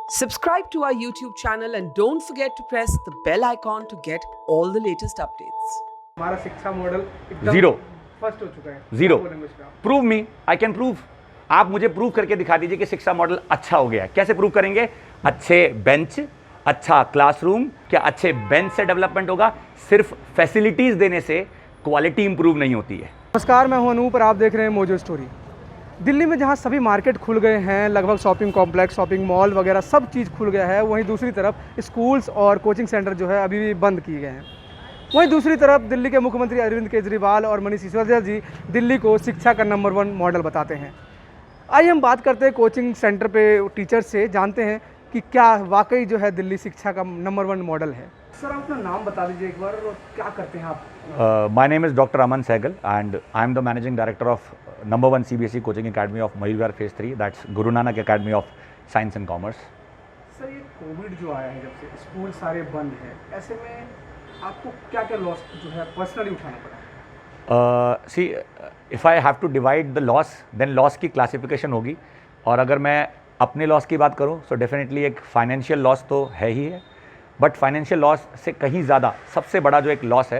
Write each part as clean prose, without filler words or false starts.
Subscribe to our YouTube channel and don't forget to press the bell icon to get all the latest updates. हमारा शिक्षा model एकदम zero first हो चुका है। Zero क्या बोलेंगे इस पे आप? Prove me I can prove. आप मुझे प्रूव करके दिखा दीजिए कि शिक्षा मॉडल अच्छा हो गया है। कैसे प्रूव करेंगे? अच्छे बेंच, अच्छा क्लासरूम। क्या अच्छे बेंच से डेवलपमेंट होगा? सिर्फ फैसिलिटीज देने से क्वालिटी इंप्रूव नहीं होती है। नमस्कार, मैं हूं अनूप और आप देख रहे हैं मोजो स्टोरी। दिल्ली में जहां सभी मार्केट खुल गए हैं, लगभग शॉपिंग कॉम्प्लेक्स, शॉपिंग मॉल वगैरह सब चीज़ खुल गया है, वहीं दूसरी तरफ स्कूल्स और कोचिंग सेंटर जो है अभी भी बंद किए गए हैं। वहीं दूसरी तरफ दिल्ली के मुख्यमंत्री अरविंद केजरीवाल और मनीष सिसोदिया जी दिल्ली को शिक्षा का नंबर 1 मॉडल बताते हैं। आइए हम बात करते हैं कोचिंग सेंटर पे टीचर्स से, जानते हैं कि क्या वाकई जो है दिल्ली शिक्षा का नंबर 1 मॉडल है। सर, आप अपना नाम बता दीजिए एक बार और क्या करते हैं आप? My name is Dr. Aman Sehgal and I am the managing director of number 1 CBSE coaching academy of Mayur Phase 3, that's Guru Nanak Academy of Science and Commerce. Sir, ये कोविड जो आया है, जब से स्कूल सारे बंद हैं, ऐसे में आपको क्या क्या लॉस जो है पर्सनली उठाना पड़ा? See, if I have to divide the loss, then loss की क्लासिफिकेशन होगी। और अगर मैं अपने लॉस की बात करूँ तो डेफिनेटली एक फाइनेंशियल लॉस तो है ही है, बट फाइनेंशियल लॉस से कहीं ज़्यादा सबसे बड़ा जो एक लॉस है,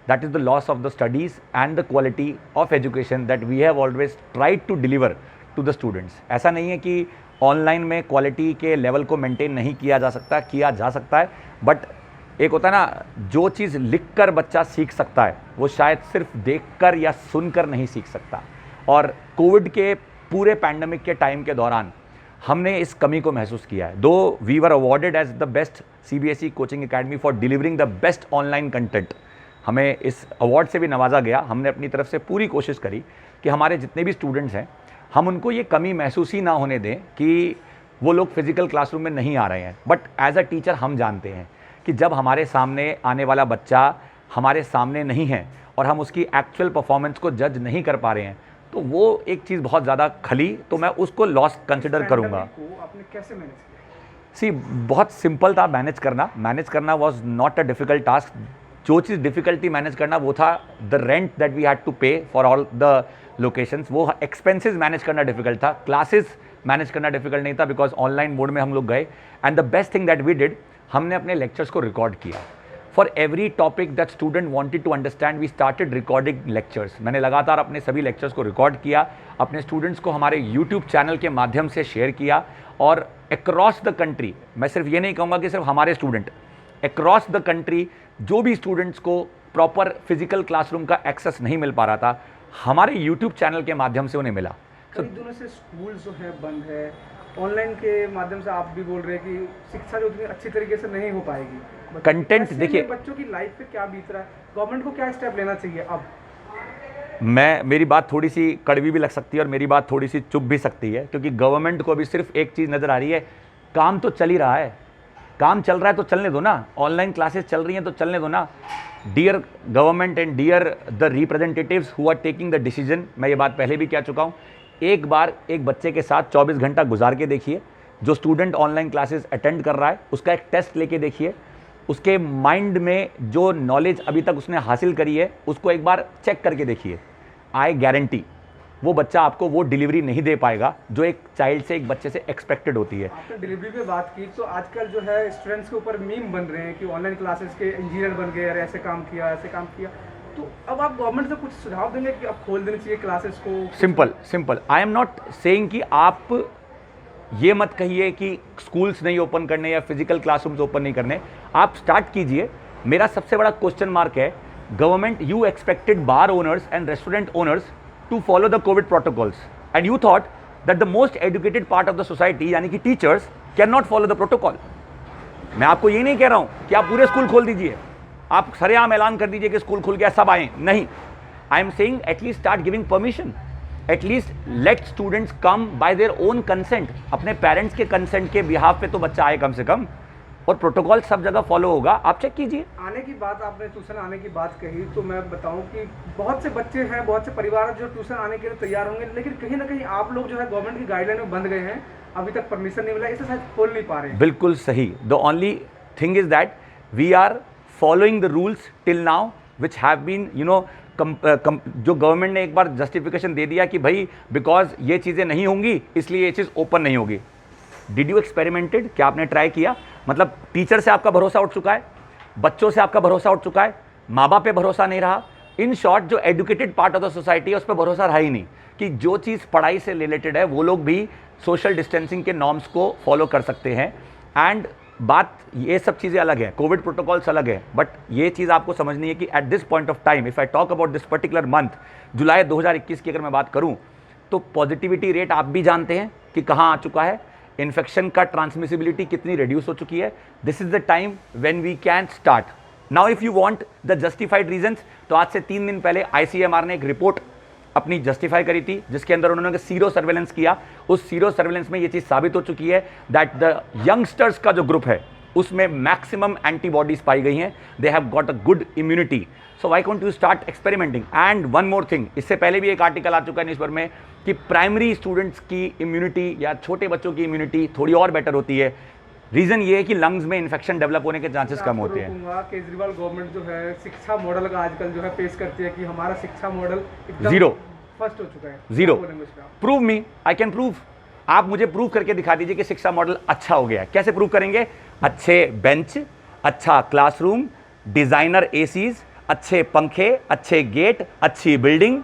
that is the loss of the studies and the quality of education that we have always tried to deliver to the students. ऐसा नहीं है कि ऑनलाइन में क्वालिटी के लेवल को मेंटेन नहीं किया जा सकता, किया जा सकता है, बट एक होता है ना, जो चीज़ लिख कर बच्चा सीख सकता है वो शायद सिर्फ देख कर या सुनकर नहीं सीख सकता। और कोविड के पूरे पैंडमिक के टाइम के दौरान हमने इस कमी को महसूस किया है। Though we were awarded as the best CBSE coaching academy for delivering the best online content, हमें इस अवार्ड से भी नवाजा गया। हमने अपनी तरफ से पूरी कोशिश करी कि हमारे जितने भी स्टूडेंट्स हैं, हम उनको ये कमी महसूस ही ना होने दें कि वो लोग फिजिकल क्लासरूम में नहीं आ रहे हैं। बट एज अ टीचर हम जानते हैं कि जब हमारे सामने आने वाला बच्चा हमारे सामने नहीं है और हम उसकी एक्चुअल परफॉर्मेंस को जज नहीं कर पा रहे हैं, तो वो एक चीज़ बहुत ज़्यादा खली, तो मैं उसको लॉस कंसिडर करूँगा। आपने कैसे मैनेज किया? सी, बहुत सिंपल था मैनेज करना was not a difficult task. जो चीज़ डिफ़िकल्टी मैनेज करना वो था the rent that we had to pay for all the locations. वो एक्सपेंसेस मैनेज करना डिफ़िकल्ट था, क्लासेस मैनेज करना डिफ़िकल्ट नहीं था, बिकॉज ऑनलाइन मोड में हम लोग गए। And the best thing that we did, हमने अपने लेक्चर्स को रिकॉर्ड किया। For every topic that student wanted to understand, we started recording lectures. मैंने लगातार अपने सभी लेक्चर्स को रिकॉर्ड किया, अपने स्टूडेंट्स को हमारे यूट्यूब चैनल के माध्यम से शेयर किया। और अक्रॉस द कंट्री, मैं सिर्फ ये नहीं कहूँगा कि सिर्फ हमारे स्टूडेंट, अक्रॉस द कंट्री जो भी स्टूडेंट्स को प्रॉपर फिजिकल क्लासरूम का एक्सेस नहीं मिल पा रहा था, हमारे यूट्यूब चैनल के माध्यम से उन्हें मिला। कई दिनों से स्कूल जो है बंद है, ऑनलाइन के माध्यम से आप भी बोल रहे हैं कि शिक्षा जो उतनी अच्छी तरीके से नहीं हो पाएगी। कंटेंट देखिए, बच्चों की लाइफ पे क्या बीत रहा है, गवर्नमेंट को क्या स्टेप लेना चाहिए अब? मेरी बात थोड़ी सी कड़वी भी लग सकती है और मेरी बात थोड़ी सी चुप भी सकती है, क्योंकि गवर्नमेंट को अभी सिर्फ एक चीज़ नज़र आ रही है, काम तो चल ही रहा है, काम चल रहा है तो चलने दो ना, ऑनलाइन क्लासेस चल रही हैं तो चलने दो ना। Dear government and dear the representatives who are taking the decision, मैं ये बात पहले भी कह चुका हूँ, एक बार एक बच्चे के साथ 24 घंटा गुजार के देखिए। जो स्टूडेंट ऑनलाइन क्लासेस अटेंड कर रहा है उसका एक टेस्ट लेके देखिए, उसके माइंड में जो नॉलेज अभी तक उसने हासिल करी है उसको एक बार चेक करके देखिए। आई गारंटी वो बच्चा आपको वो डिलीवरी नहीं दे पाएगा जो एक चाइल्ड से, एक बच्चे से एक्सपेक्टेड होती है। आपने डिलीवरी पे बात की तो आजकल जो है स्टूडेंट्स के ऊपर मीम बन रहे हैं कि ऑनलाइन क्लासेस के इंजीनियर बन गए, ऐसे काम किया, ऐसे काम किया। तो अब आप गवर्नमेंट से कुछ सुझाव देंगे कि अब खोल देनी चाहिए क्लासेस को? Simple I am not saying कि आप ये मत कहिए कि स्कूल्स नहीं ओपन करने या फिजिकल क्लासरूम्स ओपन नहीं करने, आप स्टार्ट कीजिए। मेरा सबसे बड़ा क्वेश्चन मार्क है, government, you expected bar owners and restaurant owners to follow the covid protocols and you thought that the most educated part of the society यानी कि teachers can not follow the protocol. मैं आपको ये नहीं कह रहा हूं कि आप पूरे स्कूल खोल दीजिए, आप सरेआम ऐलान कर दीजिए कि स्कूल खुल गया सब आए, नहीं। I am saying at least start giving permission, at least let students come by their own consent, अपने पेरेंट्स के कंसेंट के बिहाफ पे तो बच्चा आए कम से कम, और प्रोटोकॉल सब जगह फॉलो होगा, आप चेक कीजिए। आने की बात, आपने ट्यूशन आने की बात कही तो मैं बताऊं कि बहुत से बच्चे हैं, बहुत से परिवार जो ट्यूशन आने के लिए तैयार होंगे, लेकिन कहीं ना कहीं आप लोग जो है गवर्नमेंट की गाइडलाइन में बंध गए हैं, अभी तक परमिशन नहीं मिला, इसे शायद खोल नहीं पा रहे हैं। बिल्कुल सही। The only thing is that we are following the rules till now which have been जो गवर्नमेंट ने एक बार जस्टिफिकेशन दे दिया कि भाई बिकॉज ये चीज़ें नहीं होंगी इसलिए ये चीज़ ओपन नहीं होगी। Did you experimented? क्या आपने ट्राई किया? मतलब टीचर से आपका भरोसा उठ चुका है, बच्चों से आपका भरोसा उठ चुका है, माँ बाप पे भरोसा नहीं रहा। इन शॉर्ट जो educated part of the society है उस पर भरोसा रहा ही नहीं कि जो चीज़ पढ़ाई से रिलेटेड है वो लोग भी सोशल डिस्टेंसिंग के नॉर्म्स को फॉलो कर सकते हैं। एंड बात ये सब चीज़ें अलग है, कोविड प्रोटोकॉल्स अलग है, बट ये चीज़ आपको समझनी है कि at this point of time if I talk about this particular month July 2021 की अगर मैं बात करूं तो पॉजिटिविटी रेट आप भी जानते हैं कि कहाँ आ चुका है, इन्फेक्शन का ट्रांसमिसिबिलिटी कितनी रिड्यूस हो चुकी है। This is the time when we can start. Now if you want the justified reasons, तो आज से 3 दिन पहले ICMR ने एक रिपोर्ट अपनी जस्टिफाई करी थी जिसके अंदर उन्होंने सीरो सर्वेलेंस किया। उस सीरो सर्वेलेंस में ये चीज़ साबित हो चुकी है दैट द यंगस्टर्स का जो ग्रुप है उसमें मैक्सिमम एंटीबॉडीज पाई गई हैं, they have got a good immunity. So why can't you start experimenting? And one more thing, इससे पहले भी एक आर्टिकल आ चुका है न्यूज़पेपर में कि प्राइमरी स्टूडेंट्स की इम्यूनिटी या छोटे बच्चों की इम्यूनिटी थोड़ी और बेटर होती है। रीज़न ये है कि लंग्स में इन्फेक्शन डेवलप होने के चांसेस कम होते हैं। केजरीवाल गवर्नमेंट जो है शिक्षा मॉडल का आजकल जो है पेश करती है कि हमारा शिक्षा मॉडल जीरो फर्स्ट हो चुका है। Zero. Prove me, I can prove. आप मुझे प्रूव करके दिखा दीजिए कि शिक्षा मॉडल अच्छा हो गया है। कैसे प्रूव करेंगे? अच्छे बेंच, अच्छा क्लासरूम, डिजाइनर एसीज, अच्छे पंखे, अच्छे गेट, अच्छी बिल्डिंग।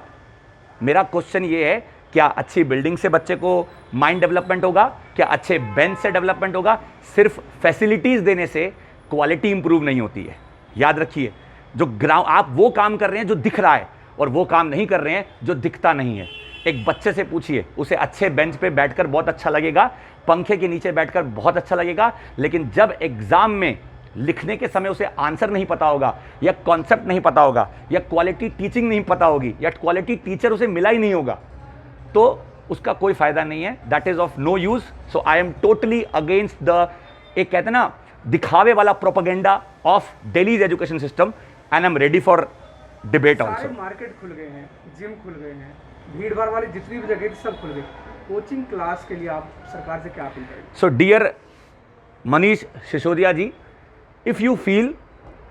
मेरा क्वेश्चन ये है, क्या अच्छी बिल्डिंग से बच्चे को माइंड डेवलपमेंट होगा? क्या अच्छे बेंच से डेवलपमेंट होगा? सिर्फ फैसिलिटीज देने से क्वालिटी इंप्रूव नहीं होती है। याद रखिए, जो ग्राउंड आप वो काम कर रहे हैं जो दिख रहा है और वो काम नहीं कर रहे हैं जो दिखता नहीं है। एक बच्चे से पूछिए, उसे अच्छे बेंच पे बैठकर बहुत अच्छा लगेगा, पंखे के नीचे बैठकर बहुत अच्छा लगेगा, लेकिन जब एग्जाम में लिखने के समय उसे आंसर नहीं पता होगा या कॉन्सेप्ट नहीं पता होगा या क्वालिटी टीचिंग नहीं पता होगी या क्वालिटी टीचर उसे मिला ही नहीं होगा तो उसका कोई फायदा नहीं है। That is of no use. So I am totally against the, एक कहते हैं ना, दिखावे वाला propaganda of Delhi's education system and I am ready for debate also. Market खुल गए हैं, जिम खुल गए हैं, भीड़ भाड़ वाली जितनी भी जगह थी सब खुल गई। कोचिंग क्लास के लिए आप सरकार से क्या अपील करेंगे? So dear Manish Sisodia ji, if you feel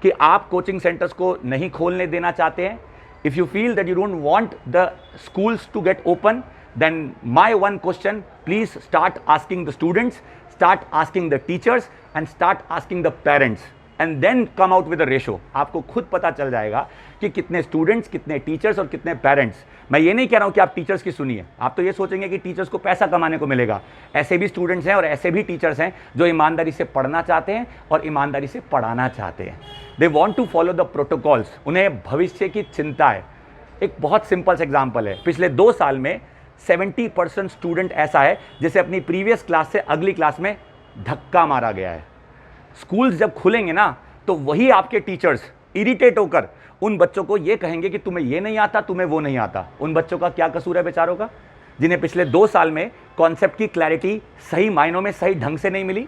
कि आप कोचिंग सेंटर्स को नहीं खोलने देना चाहते हैं, if you feel that you don't want the schools to get open, then my one question, please start asking the students, start asking the teachers and start asking the parents and then come out with a ratio। आपको खुद पता चल जाएगा कि कितने students, कितने teachers और कितने पेरेंट्स। मैं ये नहीं कह रहा हूँ कि आप टीचर्स की सुनिए, आप तो ये सोचेंगे कि टीचर्स को पैसा कमाने को मिलेगा। ऐसे भी स्टूडेंट्स हैं और ऐसे भी टीचर्स हैं जो ईमानदारी से पढ़ना चाहते हैं और ईमानदारी से पढ़ाना चाहते हैं। They want to follow the protocols, उन्हें भविष्य की चिंता है। एक बहुत सिंपल सा एग्जाम्पल है, पिछले 2 साल में 70% स्टूडेंट ऐसा है जिसे अपनी प्रीवियस क्लास से अगली क्लास में धक्का मारा गया है। स्कूल्स जब खुलेंगे ना तो वही आपके टीचर्स इरिटेट होकर उन बच्चों को ये कहेंगे कि तुम्हें ये नहीं आता, तुम्हें वो नहीं आता। उन बच्चों का क्या कसूर है बेचारों का, जिन्हें पिछले 2 साल में कॉन्सेप्ट की क्लैरिटी सही मायनों में सही ढंग से नहीं मिली।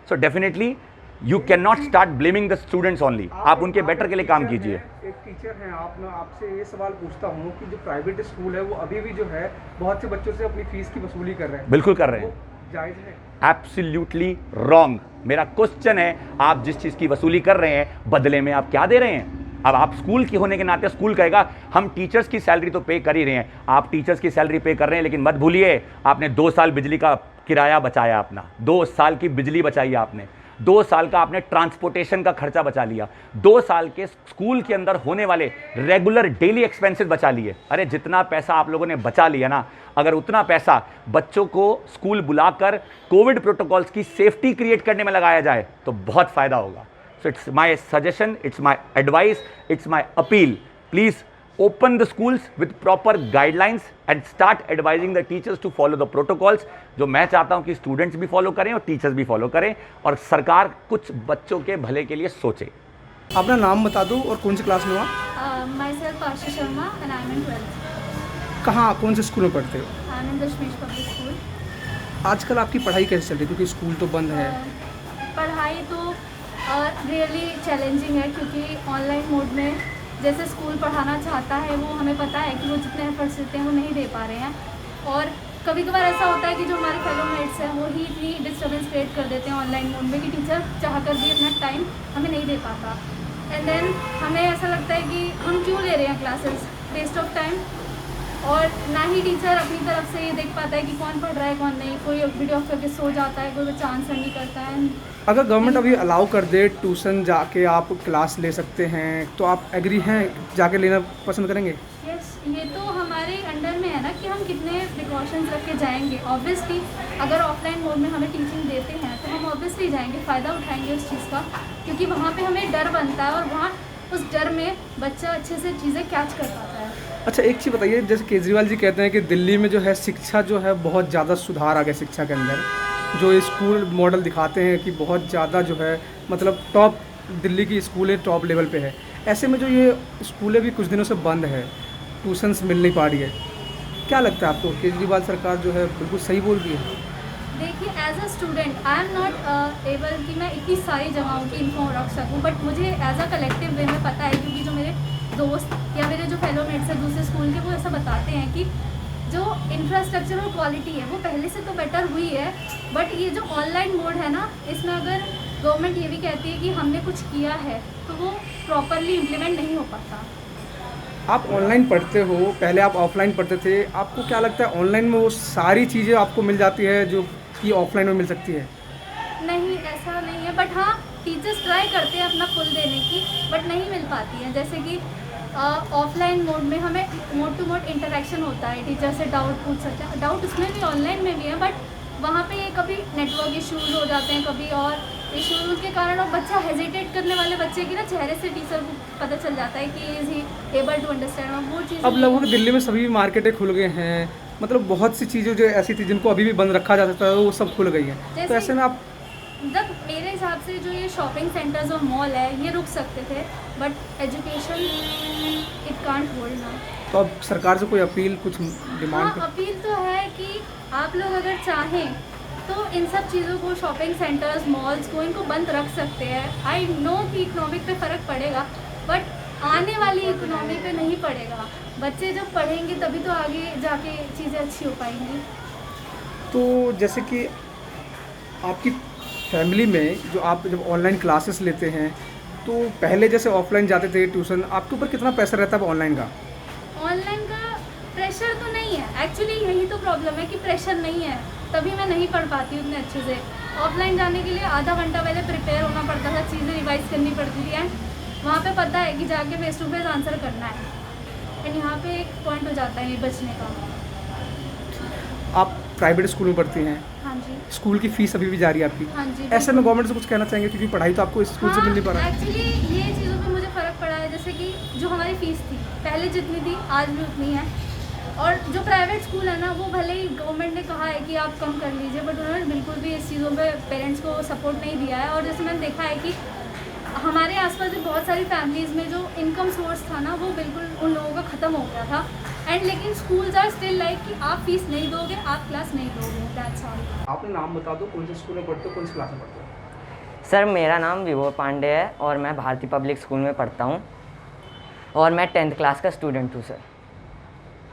So definitely you can not start blaming the students only. आप उनके बेटर के लिए काम कीजिए। एक टीचर हैं आप, मैं आपसे ये सवाल पूछता हूँ कि जो प्राइवेट स्कूल है वो अभी भी जो है बहुत से बच्चों से अपनी फीस की वसूली कर रहे हैं। बिल्कुल कर रहे हैं, जायज़ है? Absolutely wrong. मेरा क्वेश्चन है, आप जिस चीज़ की वसूली कर रहे हैं बदले में आप क्या दे रहे हैं? अब आप स्कूल के होने के नाते स्कूल कहेगा हम टीचर्स की सैलरी तो पे कर ही रहे हैं। आप टीचर्स की सैलरी पे कर रहे हैं, लेकिन मत भूलिए आपने 2 साल बिजली का किराया बचाया, अपना 2 साल की बिजली बचाई आपने, 2 साल का आपने ट्रांसपोर्टेशन का खर्चा बचा लिया, 2 साल के स्कूल के अंदर होने वाले रेगुलर डेली एक्सपेंसेस बचा लिए। अरे जितना पैसा आप लोगों ने बचा लिया ना, अगर उतना पैसा बच्चों को स्कूल बुलाकर कोविड प्रोटोकॉल्स की सेफ्टी क्रिएट करने में लगाया जाए तो बहुत फायदा होगा। So it's my suggestion, it's my advice, it's my appeal, please open the schools with proper guidelines and start advising the teachers to follow the protocols। जो मैं चाहता हूं कि स्टूडेंट्स भी फॉलो करें और टीचर्स भी फॉलो करें और सरकार कुछ बच्चों के भले के लिए सोचे। अपना नाम बता दो और कौन सी क्लास में हो आप? माई सेल्फ आशी Sharma and I M in 12th। कहाँ, कौन से स्कूल में पढ़ते हो? I am in Dashmesh public school. आजकल आपकी पढ़ाई कैसे चल रही है, क्योंकि स्कूल तो बंद है? पढ़ाई तो रियली चैलेंजिंग है, क्योंकि ऑनलाइन मोड में जैसे स्कूल पढ़ाना चाहता है वो हमें पता है कि वो जितने एफर्ट्स देते हैं वो नहीं दे पा रहे हैं, और कभी कभार ऐसा होता है कि जो हमारे फेलो मेट्स हैं वो ही इतनी डिस्टर्बेंस क्रिएट कर देते हैं ऑनलाइन मोड में कि टीचर चाहकर भी अपना टाइम हमें नहीं दे पाता। एंड देन हमें ऐसा लगता है कि हम क्यों ले रहे हैं क्लासेस, वेस्ट ऑफ टाइम। और ना ही टीचर अपनी तरफ से ये देख पाता है कि कौन पढ़ रहा है कौन नहीं। कोई वीडियो ऑफ करके सो जाता है, कोई बच्चा आंसर नहीं करता है। अगर गवर्नमेंट अभी अलाउ कर दे ट्यूशन जाके आप क्लास ले सकते हैं, तो आप एग्री हैं, जाके लेना पसंद करेंगे? यस, ये तो हमारे अंडर में है ना कि हम कितने प्रिकॉशंस रख के जाएंगे। ऑब्वियसली अगर ऑफलाइन मोड में हमें टीचिंग देते हैं तो हम ऑब्वियसली जाएंगे, फ़ायदा उठाएंगे उस चीज़ का, क्योंकि वहाँ पे हमें डर बनता है और वहाँ उस डर में बच्चा अच्छे से चीज़ें कैच कर पाता है। अच्छा, एक चीज़ बताइए, जैसे केजरीवाल जी कहते हैं कि दिल्ली में जो है शिक्षा जो है बहुत ज़्यादा सुधार आ गया शिक्षा के अंदर, जो स्कूल मॉडल दिखाते हैं कि बहुत ज़्यादा जो है मतलब टॉप दिल्ली की स्कूलें टॉप लेवल पे है। ऐसे में जो ये स्कूलें भी कुछ दिनों से बंद है, ट्यूशन्स मिल नहीं पा रही है, क्या लगता है आपको केजरीवाल सरकार जो है बिल्कुल सही बोल रही है? देखिए, as a student I am not able कि मैं इतनी सारी जगहों की इन्फो रख सकूं, बट मुझे एज अ कलेक्टिव वे में पता है, क्योंकि जो मेरे दोस्त या मेरे जो फेलो मेट्स हैं दूसरे स्कूल के, वो ऐसा बताते हैं कि जो इंफ्रास्ट्रक्चर और क्वालिटी है वो पहले से तो बेटर हुई है, बट ये जो ऑनलाइन मोड है ना, इसमें अगर गवर्नमेंट ये भी कहती है कि हमने कुछ किया है तो वो प्रॉपरली इम्प्लीमेंट नहीं हो पाता। आप ऑनलाइन पढ़ते हो, पहले आप ऑफलाइन पढ़ते थे, आपको क्या लगता है ऑनलाइन में वो सारी चीज़ें आपको मिल जाती है जो कि ऑफलाइन में मिल सकती है? नहीं, ऐसा नहीं है, बट हाँ टीचर्स ट्राई करते हैं अपना फुल देने की, बट नहीं मिल पाती है। जैसे कि ऑफलाइन मोड में हमें मोड टू मोड इंटरेक्शन होता है, टीचर से डाउट पूछ सकते हैं, डाउट उसमें भी ऑनलाइन में भी है, बट वहाँ पे ये कभी नेटवर्क इश्यूज हो जाते हैं, कभी और इश्यूज के कारण, और बच्चा हेजिटेट करने वाले बच्चे की ना चेहरे से टीचर को पता चल जाता है कि is he able to understand, और वो चीज़ अब लगभग दिल्ली में सभी मार्केटें खुल गए हैं, मतलब बहुत सी चीज़ें जो ऐसी थी जिनको अभी भी बंद रखा जा सकता है वो सब खुल गई हैं, तो ऐसे में आप जब मेरे हिसाब से जो ये शॉपिंग सेंटर्स और मॉल है ये रुक सकते थे, but education it can't hold ना। तो अब सरकार से कोई अपील, कुछ डिमांड? हाँ, अपील तो है कि आप लोग अगर चाहें तो इन सब चीज़ों को, शॉपिंग सेंटर्स, मॉल्स को, इनको बंद रख सकते हैं। आई नो कि इकोनॉमिक पे फ़र्क पड़ेगा, बट आने वाली इकोनॉमी पे नहीं पड़ेगा। बच्चे जब पढ़ेंगे तभी तो आगे जाके चीज़ें अच्छी हो पाएंगी। तो जैसे कि आपकी फैमिली में जो आप जब ऑनलाइन क्लासेस लेते हैं, तो पहले जैसे ऑफलाइन जाते थे ट्यूशन, आपके ऊपर कितना प्रेशर रहता है ऑनलाइन का? ऑनलाइन का प्रेशर तो नहीं है, एक्चुअली यही तो प्रॉब्लम है कि प्रेशर नहीं है, तभी मैं नहीं पढ़ पाती उतने अच्छे से। ऑफलाइन जाने के लिए आधा घंटा पहले प्रिपेयर होना पड़ता था, चीज़ें रिवाइज करनी पड़ती थी, एंड वहाँ पे पता है कि जाके फेस टू फेस आंसर करना है, एंड यहाँ पे एक पॉइंट हो जाता है ये बचने का। आप प्राइवेट स्कूल में पढ़ती हैं, हाँ जी। स्कूल की फ़ीस अभी भी जारी है आपकी, हाँ जी, ऐसे में गवर्नमेंट से कुछ कहना चाहेंगे क्योंकि पढ़ाई तो आपको स्कूल से मिल नहीं पा रहा है? एक्चुअली ये चीज़ों पे मुझे फ़र्क पड़ा है, जैसे कि जो हमारी फ़ीस थी पहले जितनी थी आज भी उतनी है, और जो प्राइवेट स्कूल है ना वो भले ही गवर्नमेंट ने कहा है कि आप कम कर लीजिए, बट उन्होंने बिल्कुल भी इस चीज़ों पे पेरेंट्स को सपोर्ट नहीं दिया है। और जैसे मैंने देखा है कि हमारे आसपास भी बहुत सारी फैमिलीज़ में जो इनकम सोर्स था ना वो बिल्कुल उन लोगों का ख़त्म हो गया था, एंड लेकिन स्कूल्स आर स्टिल लाइक कि आप फीस नहीं दोगे, आप क्लास नहीं दोगे, दैट्स ऑल। आपने नाम बता दो, कौन से स्कूल में पढ़ते हो, कौन सी क्लास में पढ़ते हो? सर मेरा नाम विभोर पांडे है और मैं भारती पब्लिक स्कूल में पढ़ता हूँ और मैं 10th क्लास का स्टूडेंट हूँ सर।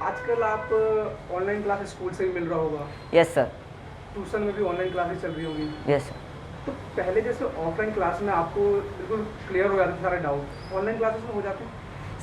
आजकल आप ऑनलाइन क्लास स्कूल से भी मिल रहा होगा? Yes sir. ट्यूशन में भी ऑनलाइन क्लासेस चल रही होंगी? Yes sir. तो पहले जैसे ऑफलाइन क्लास में आपको बिल्कुल क्लियर हो जाते सारे डाउट, ऑनलाइन क्लासेस में हो जाते हैं?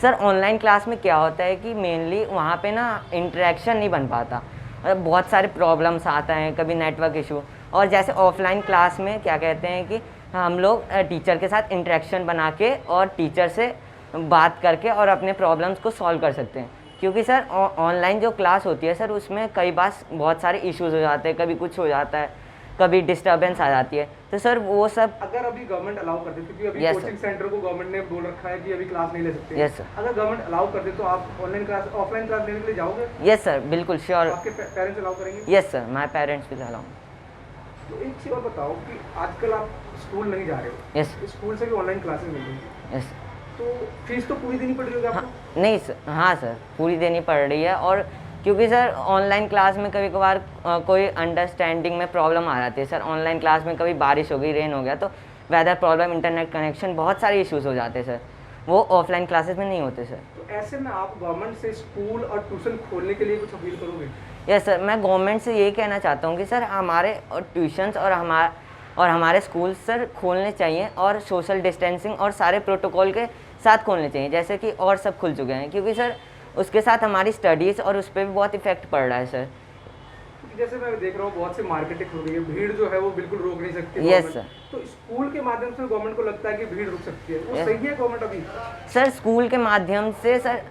सर ऑनलाइन क्लास में क्या होता है कि मेनली वहाँ पे ना इंटरेक्शन नहीं बन पाता, मतलब बहुत सारे प्रॉब्लम्स आता हैं, कभी नेटवर्क इशू। और जैसे ऑफलाइन क्लास में क्या कहते हैं कि हम लोग टीचर के साथ इंटरेक्शन बना के और टीचर से बात करके और अपने प्रॉब्लम्स को सॉल्व कर सकते हैं, क्योंकि सर ऑनलाइन जो क्लास होती है सर उसमें कई बार बहुत सारे इश्यूज हो जाते हैं, कभी कुछ हो जाता है, कभी डिस्टर्बेंस आ जाती है, तो सर वो सब अगर अभी गवर्नमेंट अलाउ कर दे, क्योंकि अभी Yes, कोचिंग सेंटर को गवर्नमेंट ने बोल रखा है कि अभी क्लास नहीं ले सकते, Yes, sir. अगर गवर्नमेंट अलाउ कर दे तो आप ऑनलाइन क्लास, ऑफलाइन क्लास लेने के लिए जाओगे? यस सर, बिल्कुल श्योर। आपके पेरेंट्स अलाउ करेंगे? Yes sir, my parents will allow. तो एक चीज़ और बताओ कि आजकल आप स्कूल नहीं जा रहे हो, यस स्कूल से भी ऑनलाइन क्लासेस मिल रही है, यस। तो फीस तो पूरी देनी पड़ रही होगी हाँ आपको? नहीं सर, हाँ सर पूरी देनी पड़ रही है, और क्योंकि सर ऑनलाइन क्लास में कभी कभार कोई अंडरस्टैंडिंग में प्रॉब्लम आ जाती है सर। ऑनलाइन क्लास में कभी बारिश हो गई, रेन हो गया, तो वेदर प्रॉब्लम, इंटरनेट कनेक्शन, बहुत सारे इश्यूज़ हो जाते हैं सर, वो ऑफलाइन क्लासेस में नहीं होते सर। तो ऐसे में आप गवर्नमेंट से स्कूल और ट्यूशन खोलने के लिए कुछ अपील करोगे? यस सर, मैं गवर्नमेंट से ये कहना चाहता हूँ कि सर हमारे ट्यूशन्स और हमारे स्कूल सर खोलने चाहिए, और सोशल डिस्टेंसिंग और सारे प्रोटोकॉल के साथ खोलने चाहिए, जैसे कि और सब खुल चुके हैं, क्योंकि सर उसके साथ हमारी स्टडीज़ और उस पर भी बहुत इफेक्ट पड़ रहा है सर। क्योंकि जैसे मैं देख रहा हूँ बहुत सी मार्केटिंग हो रही है, भीड़ जो है वो बिल्कुल रोक नहीं सकती Yes, government। sir। तो स्कूल के माध्यम से गवर्नमेंट को लगता है कि भीड़ रुक सकती है, वो सही है गवर्नमेंट अभी? सर स्कूल के माध्यम से सर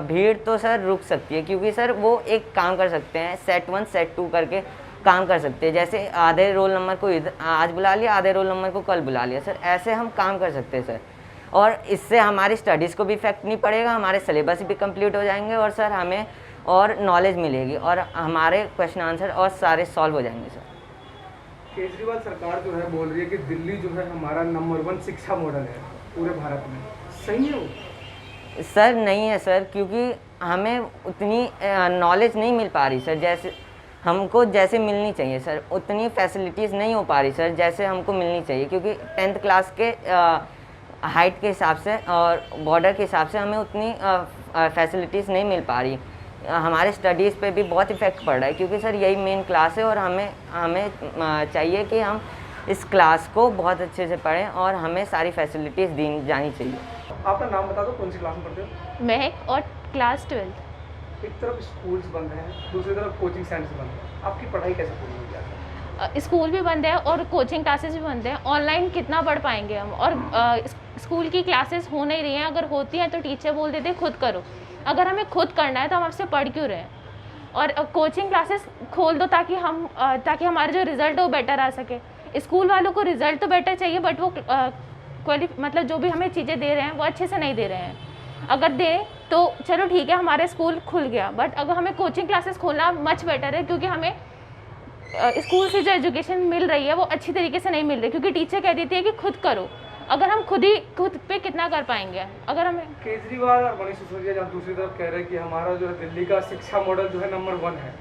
भीड़ तो सर रुक सकती है, क्योंकि सर वो एक काम कर सकते हैं, सेट 1 सेट 2 करके काम कर सकते हैं। जैसे आधे रोल नंबर को आज बुला लिया, आधे रोल नंबर को कल बुला लिया सर, ऐसे हम काम कर सकते हैं सर। और इससे हमारी स्टडीज़ को भी इफेक्ट नहीं पड़ेगा, हमारे सिलेबस भी कंप्लीट हो जाएंगे और सर हमें और नॉलेज मिलेगी और हमारे क्वेश्चन आंसर और सारे सॉल्व हो जाएंगे सर। केजरीवाल सरकार जो है बोल रही है कि दिल्ली जो है हमारा नंबर 1 शिक्षा मॉडल है पूरे भारत में, सही है वो? सर नहीं है सर, क्योंकि हमें उतनी नॉलेज नहीं मिल पा रही सर, जैसे हमको जैसे मिलनी चाहिए सर, उतनी फैसिलिटीज़ नहीं हो पा रही सर जैसे हमको मिलनी चाहिए, क्योंकि 10th क्लास के हाइट के हिसाब से और बॉर्डर के हिसाब से हमें उतनी फैसिलिटीज़ नहीं मिल पा रही। हमारे स्टडीज़ पे भी बहुत इफ़ेक्ट पड़ रहा है, क्योंकि सर यही मेन क्लास है और हमें चाहिए कि हम इस क्लास को बहुत अच्छे से पढ़ें और हमें सारी फैसिलिटीज़ दी जानी चाहिए। आपका नाम बता दो, कौन सी क्लास में पढ़ते हो? महक और क्लास 12। एक तरफ स्कूल्स बंद हैं, दूसरी तरफ कोचिंग सेंटर्स बंद हैं, आपकी पढ़ाई कैसे पूरी होगी? स्कूल भी बंद है और कोचिंग क्लासेस भी बंद है, ऑनलाइन कितना पढ़ पाएंगे हम? और स्कूल की क्लासेस हो नहीं रही हैं, अगर होती हैं तो टीचर बोल देते हैं खुद करो। अगर हमें खुद करना है तो हम आपसे पढ़ क्यों रहे हैं? और कोचिंग क्लासेस खोल दो ताकि हमारे जो रिज़ल्ट है वो बेटर आ सके। स्कूल वालों को रिज़ल्ट तो बेटर चाहिए, बट वो मतलब जो भी हमें चीज़ें दे रहे हैं वो अच्छे से नहीं दे रहे हैं। अगर दें तो चलो ठीक है, हमारे स्कूल खुल गया, बट अगर हमें कोचिंग क्लासेस खोलना मच बेटर है, क्योंकि हमें स्कूल से जो एजुकेशन मिल रही है वो अच्छी तरीके से नहीं मिल रही, क्योंकि टीचर कह देती है कि खुद करो। अगर हम खुद पे कितना कर पाएंगे? अगर हमें केजरीवाल और मनीष सिसोदिया जहाँ दूसरी तरफ कह रहे हैं कि हमारा जो है दिल्ली का शिक्षा मॉडल जो है नंबर 1 है,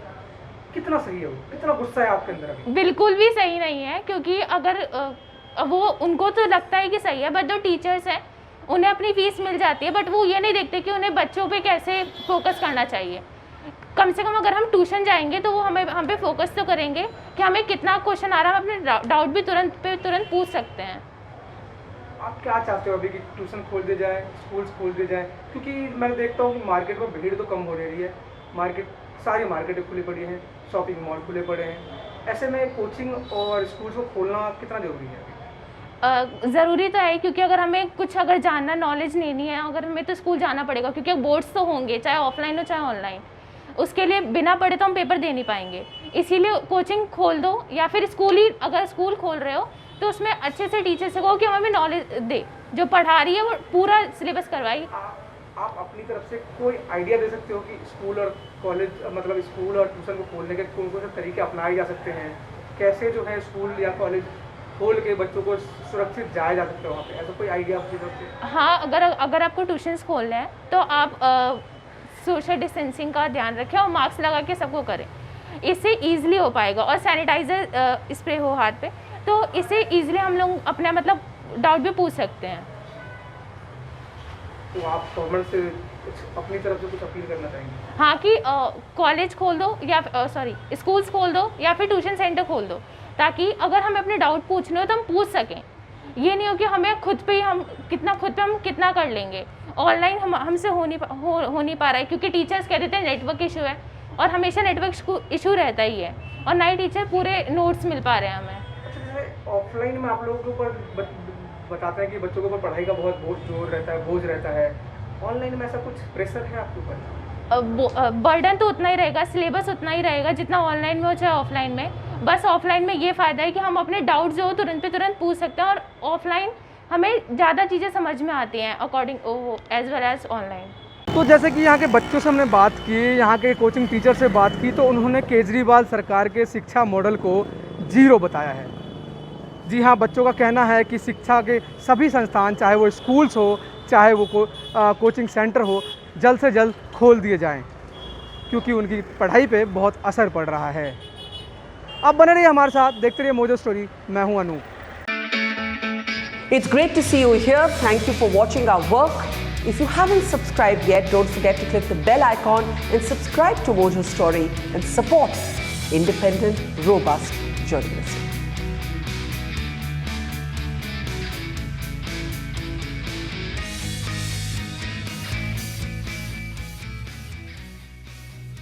कितना सही है वो? कितना गुस्सा है आपके अंदर अभी? बिल्कुल भी सही नहीं है, क्योंकि अगर वो उनको तो लगता है कि सही है, बट जो टीचर्स हैं उन्हें अपनी फीस मिल जाती है, बट वो ये नहीं देखते कि उन्हें बच्चों पे कैसे फोकस करना चाहिए। कम से कम अगर हम ट्यूशन जाएंगे तो वो हम पे फोकस तो करेंगे कि हमें कितना क्वेश्चन आ रहा है, हम अपने डाउट भी तुरंत पूछ सकते हैं। आप क्या चाहते हो अभी कि ट्यूशन खोल दिए जाए, स्कूल्स खोल दिए जाए? क्योंकि मैं देखता हूँ कि मार्केट में भीड़ तो कम हो रही है, सारी मार्केटें खुली पड़ी हैं, शॉपिंग मॉल खुले पड़े हैं, ऐसे में कोचिंग और स्कूल्स को खोलना कितना ज़रूरी है? ज़रूरी तो है, क्योंकि अगर हमें कुछ जानना, नॉलेज लेनी है, अगर हमें तो स्कूल जाना पड़ेगा, क्योंकि बोर्ड्स तो होंगे, चाहे ऑफलाइन हो चाहे ऑनलाइन। उसके लिए बिना पढ़े तो हम पेपर दे नहीं पाएंगे, इसीलिए कोचिंग खोल दो, या फिर अगर स्कूल खोल रहे हो तो उसमें अच्छे से टीचर से कहो कि हमें नॉलेज दे, जो पढ़ा रही है वो पूरा सिलेबस करवाई। आप अपनी तरफ से कोई आइडिया दे सकते हो कि स्कूल और कॉलेज, मतलब स्कूल और ट्यूशन को खोलने के कौन कौन से तरीके अपनाए जा सकते हैं? कैसे जो है स्कूल या कॉलेज खोल के बच्चों को सुरक्षित जाया जा सकता है वहाँ पे? ऐसा कोई आइडिया आपकी तरफ से? हाँ, अगर आपको ट्यूशन्स खोलने हैं तो आप सोशल डिस्टेंसिंग का ध्यान रखें और मास्क लगा के सबको करें, इससे ईजिली हो पाएगा। और सैनिटाइज़र स्प्रे हो हाथ पे, तो इससे ईजिली हम लोग अपना डाउट भी पूछ सकते हैं। तो आप गवर्नमेंट से अपनी तरफ से कुछ अपील करना चाहेंगे? हाँ, कि कॉलेज खोल दो या स्कूल्स खोल दो या फिर ट्यूशन सेंटर खोल दो, ताकि अगर हमें अपने डाउट पूछने हो तो हम पूछ सकें। ये नहीं हो कि हमें खुद पे हम कितना कर लेंगे। ऑनलाइन हमसे हो नहीं पा रहा है, क्योंकि टीचर्स कह देते हैं नेटवर्क इशू है, और हमेशा नेटवर्क इशू रहता ही है, और ना ही टीचर पूरे नोट्स मिल पा रहे हैं हमें। ऑफलाइन में आप लोगों के ऊपर बताते हैं कि बच्चों के ऊपर पढ़ाई का बहुत बोझ रहता है, ऑनलाइन में ऐसा कुछ प्रेशर है आपके ऊपर? बर्डन तो उतना ही रहेगा, सिलेबस उतना ही रहेगा जितना ऑनलाइन में हो चाहे ऑफलाइन में। बस ऑफलाइन में ये फ़ायदा है कि हम अपने डाउट जो हो तुरंत पूछ सकते हैं, और ऑफलाइन हमें ज़्यादा चीज़ें समझ में आती हैं according as well as online. तो जैसे कि यहाँ के बच्चों से हमने बात की, यहाँ के कोचिंग टीचर से बात की, तो उन्होंने केजरीवाल सरकार के शिक्षा मॉडल को 0 बताया है। जी हाँ, बच्चों का कहना है कि शिक्षा के सभी संस्थान, चाहे वो स्कूल्स हो चाहे वो कोचिंग सेंटर हो, जल्द से जल्द खोल दिए जाएं, क्योंकि उनकी पढ़ाई पे बहुत असर पड़ रहा है। आप बने रहिए हमारे साथ, देखते रहिए मोजो स्टोरी। मैं हूँ Anoop. It's great to see you here. Thank you for watching our work. If you haven't subscribed yet, don't forget to click the bell icon and subscribe to Mojo Story and support independent, robust journalism.